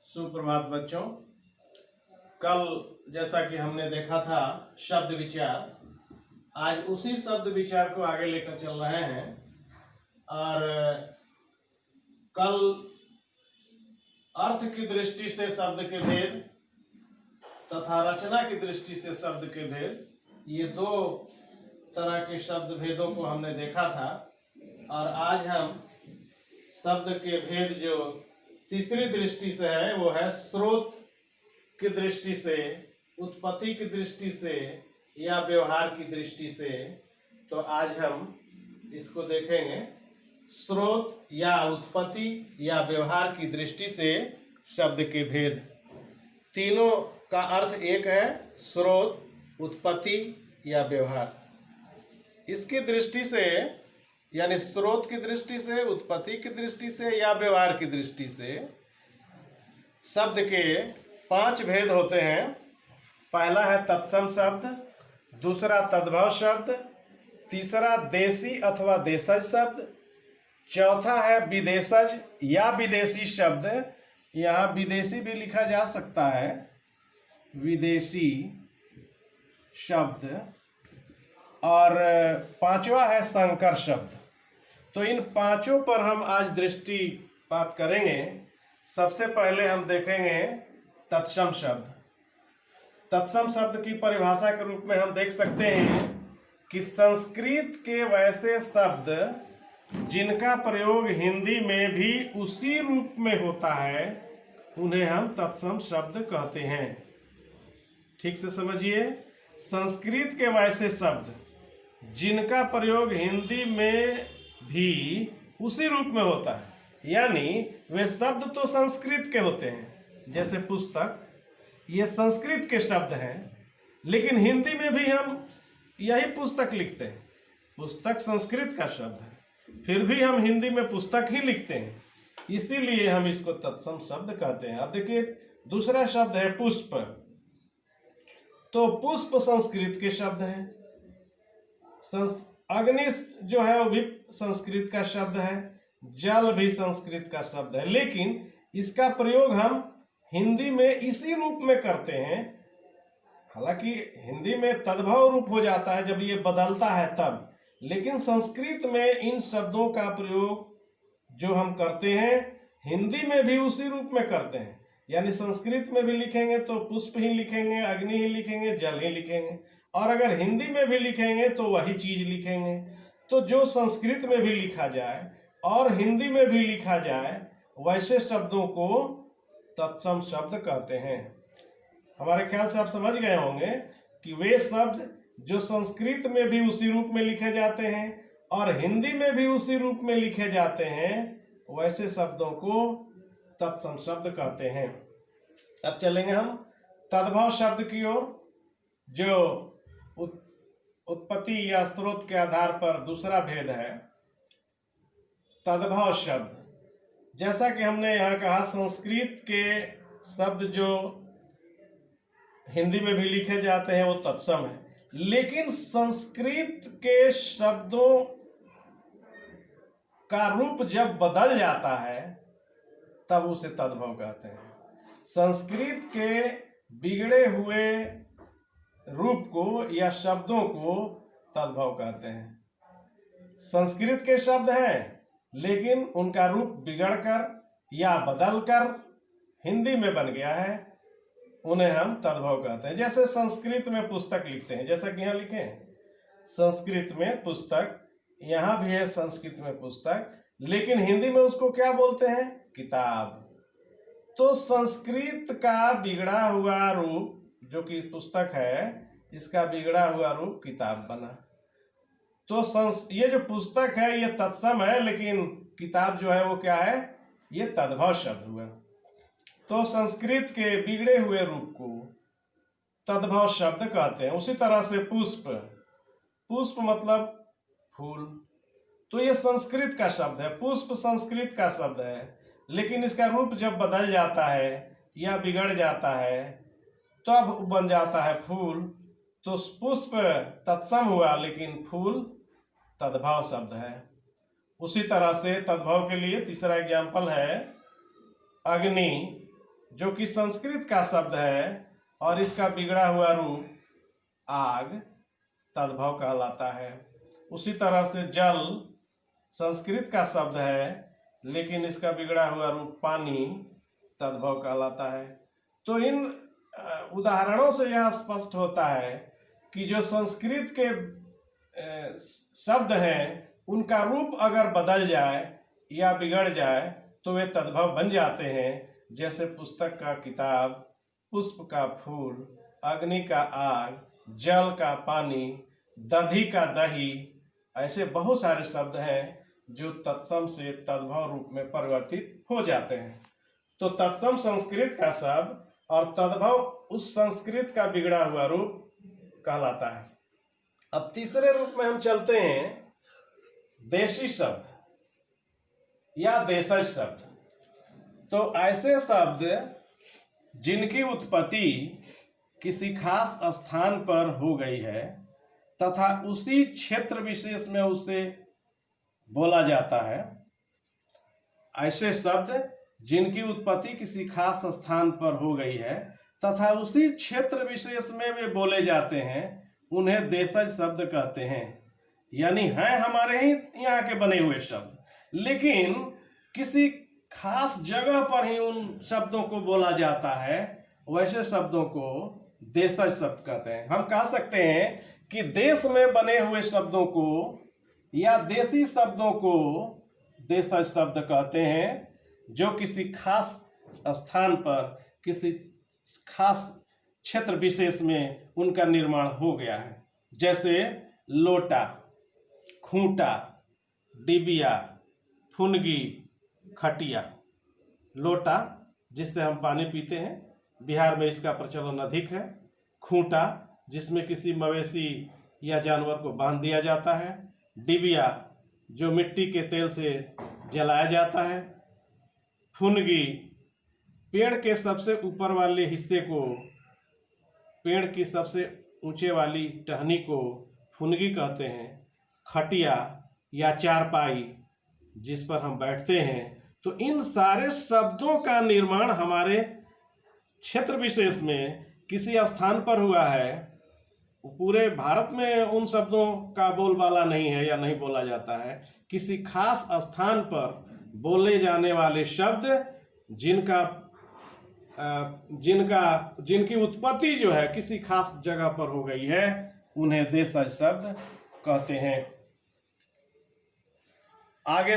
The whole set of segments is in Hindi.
सुप्रभात बच्चों। कल जैसा कि हमने देखा था शब्द विचार, आज उसी शब्द विचार को आगे लेकर चल रहे हैं। और कल अर्थ की दृष्टि से शब्द के भेद तथा रचना की दृष्टि से शब्द के भेद, ये दो तरह के शब्द भेदों को हमने देखा था। और आज हम शब्द के भेद जो तीसरी दृष्टि से है वो है स्रोत की दृष्टि से, उत्पत्ति की दृष्टि से या व्यवहार की दृष्टि से। तो आज हम इसको देखेंगे स्रोत या उत्पत्ति या व्यवहार की दृष्टि से शब्द के भेद। तीनों का अर्थ एक है, स्रोत, उत्पत्ति या व्यवहार। इसकी दृष्टि से यानी स्रोत की दृष्टि से, उत्पत्ति की दृष्टि से या व्यवहार की दृष्टि से शब्द के 5 भेद होते हैं। पहला है तत्सम शब्द, दूसरा तद्भव शब्द, तीसरा देशी अथवा देशज शब्द, चौथा है विदेशज या विदेशी शब्द। यहाँ विदेशी भी लिखा जा सकता है, विदेशी शब्द। और पांचवा है संकर शब्द। तो इन पांचों पर हम आज दृष्टिपात करेंगे। सबसे पहले हम देखेंगे तत्सम शब्द। तत्सम शब्द की परिभाषा के रूप में हम देख सकते हैं कि संस्कृत के वैसे शब्द जिनका प्रयोग हिंदी में भी उसी रूप में होता है, उन्हें हम तत्सम शब्द कहते हैं। ठीक से समझिए, संस्कृत के वैसे शब्द जिनका प्रयोग हिंदी में भी उसी रूप में होता है, यानी वे शब्द तो संस्कृत के होते हैं। जैसे पुस्तक, ये संस्कृत के शब्द हैं, लेकिन हिंदी में भी हम यही पुस्तक लिखते हैं। पुस्तक संस्कृत का शब्द है, फिर भी हम हिंदी में पुस्तक ही लिखते हैं, इसीलिए हम इसको तत्सम शब्द कहते हैं। अब देखिए, दूसरा शब्द है पुष्प। तो पुष्प संस्कृत के शब्द हैं। अग्नि जो है वो भी संस्कृत का शब्द है, जल भी संस्कृत का शब्द है, लेकिन इसका प्रयोग हम हिंदी में इसी रूप में करते हैं। हालांकि हिंदी में तद्भव रूप हो जाता है जब ये बदलता है तब, लेकिन संस्कृत में इन शब्दों का प्रयोग जो हम करते हैं हिंदी में भी उसी रूप में करते हैं। यानी संस्कृत में भी लिखेंगे तो पुष्प ही लिखेंगे, अग्नि ही लिखेंगे, जल ही लिखेंगे, और अगर हिंदी में भी लिखेंगे तो वही चीज लिखेंगे। तो जो संस्कृत में भी लिखा जाए और हिंदी में भी लिखा जाए, वैसे शब्दों को तत्सम शब्द कहते हैं। हमारे ख्याल से आप समझ गए होंगे कि वे शब्द जो संस्कृत में भी उसी रूप में लिखे जाते हैं और हिंदी में भी उसी रूप में लिखे जाते हैं, वैसे शब्दों को तत्सम शब्द कहते हैं। अब चलेंगे हम तद्भव शब्द की ओर, जो उत्पत्ति या स्रोत के आधार पर दूसरा भेद है। तद्भव शब्द, जैसा कि हमने यहाँ कहा, संस्कृत के शब्द जो हिंदी में भी लिखे जाते हैं वो तत्सम है, लेकिन संस्कृत के शब्दों का रूप जब बदल जाता है तब उसे तद्भव कहते हैं। संस्कृत के बिगड़े हुए रूप को या शब्दों को तद्भव कहते हैं। संस्कृत के शब्द हैं, लेकिन उनका रूप बिगड़कर या बदलकर हिंदी में बन गया है, उन्हें हम तद्भव कहते हैं। जैसे संस्कृत में पुस्तक लिखते हैं, जैसा कि यहाँ लिखे हैं संस्कृत में पुस्तक, यहाँ भी है संस्कृत में पुस्तक, लेकिन हिंदी में उसको क्या बोलते हैं? किताब। तो संस्कृत का बिगड़ा हुआ रूप जो कि पुस्तक है, इसका बिगड़ा हुआ रूप किताब बना। तो ये जो पुस्तक है ये तत्सम है, लेकिन किताब जो है वो क्या है? ये तद्भव शब्द हुआ। तो संस्कृत के बिगड़े हुए रूप को तद्भव शब्द कहते हैं। उसी तरह से पुष्प, पुष्प मतलब फूल, तो ये संस्कृत का शब्द है। पुष्प संस्कृत का शब्द है, लेकिन इसका रूप जब बदल जाता है या बिगड़ जाता है तब बन जाता है फूल। तो पुष्प तत्सम हुआ, लेकिन फूल तद्भव शब्द है। उसी तरह से तद्भव के लिए तीसरा एग्जाम्पल है अग्नि। जो कि संस्कृत का शब्द है और इसका बिगड़ा हुआ रूप आग तद्भव कहलाता है। उसी तरह से जल संस्कृत का शब्द है लेकिन इसका बिगड़ा हुआ रूप पानी तद्भव कहलाता है। तो इन उदाहरणों से यह स्पष्ट होता है कि जो संस्कृत के शब्द हैं उनका रूप अगर बदल जाए या बिगड़ जाए तो वे तद्भव बन जाते हैं। जैसे पुस्तक का किताब, पुष्प का फूल, अग्नि का आग, जल का पानी, दधी का दही, ऐसे बहुत सारे शब्द हैं जो तत्सम से तद्भव रूप में परिवर्तित हो जाते हैं। तो तत्सम संस्कृत का शब्द और तद्भव उस संस्कृत का बिगड़ा हुआ रूप कहलाता है। अब तीसरे रूप में हम चलते हैं, देशी शब्द या देशज शब्द। तो ऐसे शब्द जिनकी उत्पत्ति किसी खास स्थान पर हो गई है तथा उसी क्षेत्र विशेष में उसे बोला जाता है। ऐसे शब्द जिनकी उत्पत्ति किसी खास स्थान पर हो गई है तथा उसी क्षेत्र विशेष में वे बोले जाते हैं, उन्हें देशज शब्द कहते हैं। यानी हैं हमारे ही यहाँ के बने हुए शब्द, लेकिन किसी खास जगह पर ही उन शब्दों को बोला जाता है, वैसे शब्दों को देशज शब्द कहते हैं। हम कह सकते हैं कि देश में बने हुए शब्दों को या देशी शब्दों को देशज शब्द कहते हैं, जो किसी खास स्थान पर किसी खास क्षेत्र विशेष में उनका निर्माण हो गया है। जैसे लोटा, खूंटा, डिबिया, फुनगी, खटिया। लोटा जिससे हम पानी पीते हैं, बिहार में इसका प्रचलन अधिक है। खूंटा जिसमें किसी मवेशी या जानवर को बांध दिया जाता है। डिबिया जो मिट्टी के तेल से जलाया जाता है। फुनगी पेड़ के सबसे ऊपर वाले हिस्से को, पेड़ की सबसे ऊंचे वाली टहनी को फुनगी कहते हैं। खटिया या चारपाई जिस पर हम बैठते हैं। तो इन सारे शब्दों का निर्माण हमारे क्षेत्र विशेष में किसी स्थान पर हुआ है। पूरे भारत में उन शब्दों का बोलबाला नहीं है या नहीं बोला जाता है। किसी खास स्थान पर बोले जाने वाले शब्द जिनकी उत्पत्ति जो है किसी खास जगह पर हो गई है, उन्हें देशज शब्द कहते हैं। आगे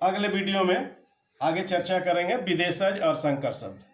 अगले वीडियो में आगे चर्चा करेंगे विदेशज और संकर शब्द।